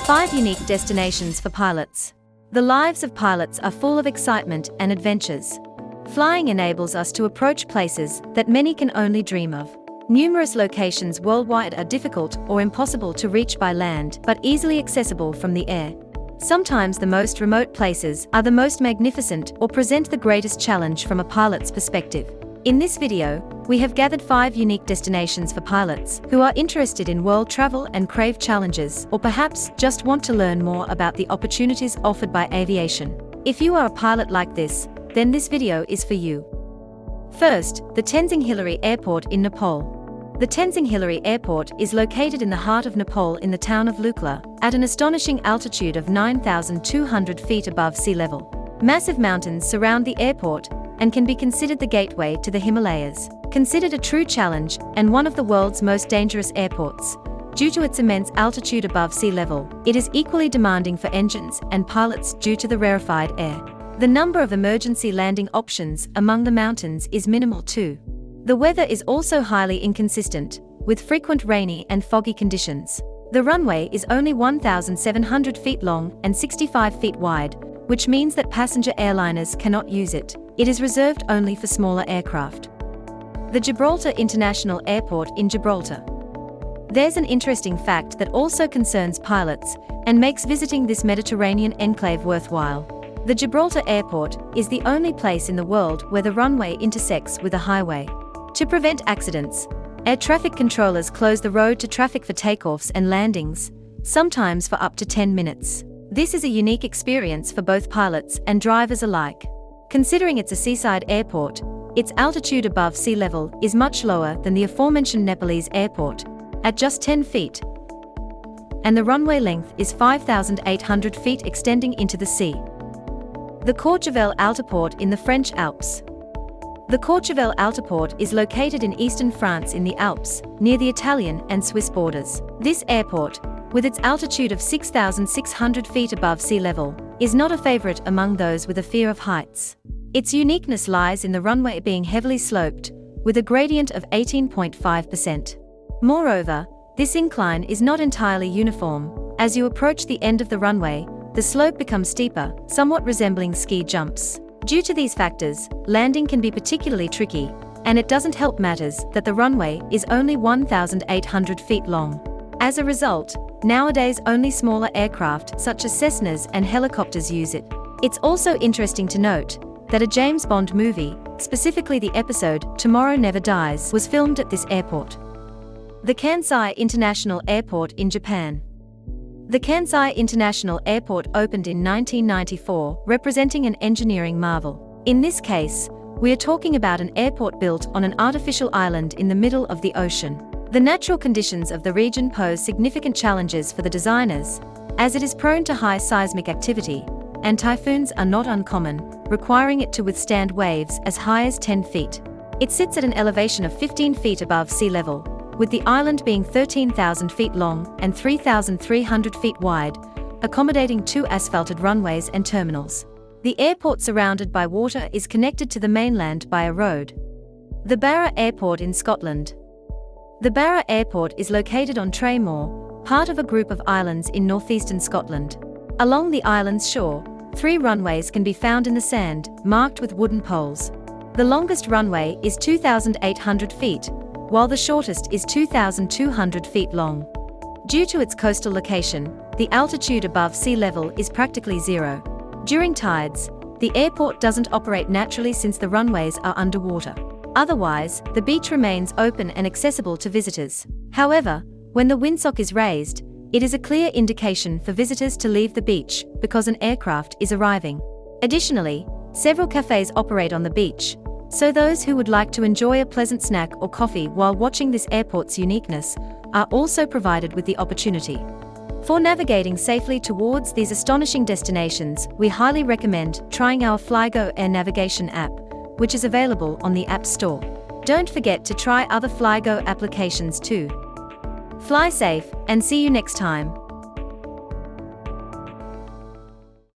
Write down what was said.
5 unique destinations for pilots. The lives of pilots are full of excitement and adventures. Flying enables us to approach places that many can only dream of. Numerous locations worldwide are difficult or impossible to reach by land, but easily accessible from the air. Sometimes the most remote places are the most magnificent or present the greatest challenge from a pilot's perspective. In this video, we have gathered 5 unique destinations for pilots who are interested in world travel and crave challenges, or perhaps just want to learn more about the opportunities offered by aviation. If you are a pilot like this, then this video is for you. First, the Tenzing Hillary Airport in Nepal. The Tenzing Hillary Airport is located in the heart of Nepal in the town of Lukla, at an astonishing altitude of 9,200 feet above sea level. Massive mountains surround the airport and can be considered the gateway to the Himalayas. Considered a true challenge and one of the world's most dangerous airports. Due to its immense altitude above sea level, it is equally demanding for engines and pilots due to the rarefied air. The number of emergency landing options among the mountains is minimal too. The weather is also highly inconsistent, with frequent rainy and foggy conditions. The runway is only 1,700 feet long and 65 feet wide, which means that passenger airliners cannot use it. It is reserved only for smaller aircraft. The Gibraltar International Airport in Gibraltar. There's an interesting fact that also concerns pilots and makes visiting this Mediterranean enclave worthwhile. The Gibraltar Airport is the only place in the world where the runway intersects with a highway. To prevent accidents, air traffic controllers close the road to traffic for takeoffs and landings, sometimes for up to 10 minutes. This is a unique experience for both pilots and drivers alike. Considering it's a seaside airport, its altitude above sea level is much lower than the aforementioned Nepalese airport, at just 10 feet, and the runway length is 5,800 feet extending into the sea. The Courchevel Altiport in the French Alps. The Courchevel Altiport is located in eastern France in the Alps, near the Italian and Swiss borders. This airport, with its altitude of 6,600 feet above sea level, is not a favorite among those with a fear of heights. Its uniqueness lies in the runway being heavily sloped, with a gradient of 18.5%. Moreover, this incline is not entirely uniform. As you approach the end of the runway, the slope becomes steeper, somewhat resembling ski jumps. Due to these factors, landing can be particularly tricky, and it doesn't help matters that the runway is only 1,800 feet long. As a result, nowadays only smaller aircraft such as Cessnas and helicopters use it. It's also interesting to note that a James Bond movie, specifically the episode Tomorrow Never Dies, was filmed at this airport. The Kansai International Airport in Japan. The Kansai International Airport opened in 1994, representing an engineering marvel. In this case, we are talking about an airport built on an artificial island in the middle of the ocean. The natural conditions of the region pose significant challenges for the designers, as it is prone to high seismic activity, and typhoons are not uncommon, requiring it to withstand waves as high as 10 feet. It sits at an elevation of 15 feet above sea level, with the island being 13,000 feet long and 3,300 feet wide, accommodating 2 asphalted runways and terminals. The airport, surrounded by water, is connected to the mainland by a road. The Paro Airport in Scotland. The Paro Airport is located on Traymore, part of a group of islands in northeastern Scotland. Along the island's shore, 3 runways can be found in the sand, marked with wooden poles. The longest runway is 2,800 feet, while the shortest is 2,200 feet long. Due to its coastal location, the altitude above sea level is practically zero. During tides, the airport doesn't operate naturally since the runways are underwater. Otherwise, the beach remains open and accessible to visitors. However, when the windsock is raised, it is a clear indication for visitors to leave the beach because an aircraft is arriving. Additionally, several cafes operate on the beach, so those who would like to enjoy a pleasant snack or coffee while watching this airport's uniqueness are also provided with the opportunity. For navigating safely towards these astonishing destinations, we highly recommend trying our Flygo Airnavigation app, which is available on the App Store. Don't forget to try other Flygo applications too. Fly safe, and see you next time.